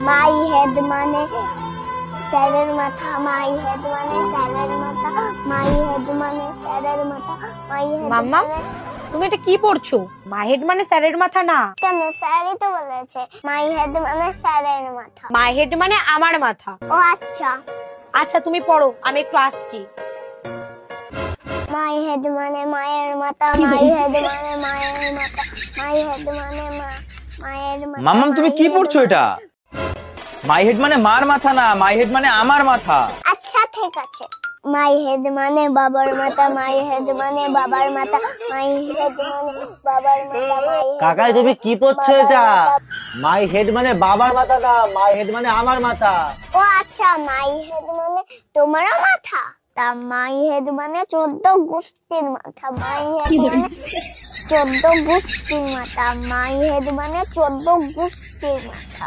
My head মানে স্যারের মাথা, মাই হেড মানে স্যারের মাথা, মাই হেড মানে স্যারের মাথা, মাই হেড মাম্মা তুমি এটা কি পড়ছো? মাই হেড মানে স্যারের মাথা না। কেন? স্যারই তো বলেছে মাই হেড মানে স্যারের মাথা। মাই হেড মানে আমার মাথা। ও আচ্ছা আচ্ছা তুমি পড়ো, আমি একটু আসছি। মাই হেড মানে মায়ের মাথা, মাই হেড মানে মায়ের মাথা, মাই হেড মানে মায়ের মাথা। মাম্মাম তুমি কি পড়ছো এটা? মাই হেড মানে মার মাথা না, মাই হেড মানে আমার মাথা। আচ্ছা ঠিক আছে। মাই হেড মানে বাবার মাথা, মাই হেড মানে বাবার মাথা, মাই হেড মানে বাবার মাথা, মাই হেড কাকাই তুমি কি পড়ছো এটা? মাই হেড মানে বাবার মাথা না, মাই হেড মানে আমার মাথা। ও আচ্ছা, মাই হেড মানে তোমারও মাথা। তা মাই হেড মানে 14 গোষ্ঠীর মাথা, মাই হেড মানে 14 গোষ্ঠীর মাথা, মাই হেড মানে 14 গোষ্ঠীর মাথা।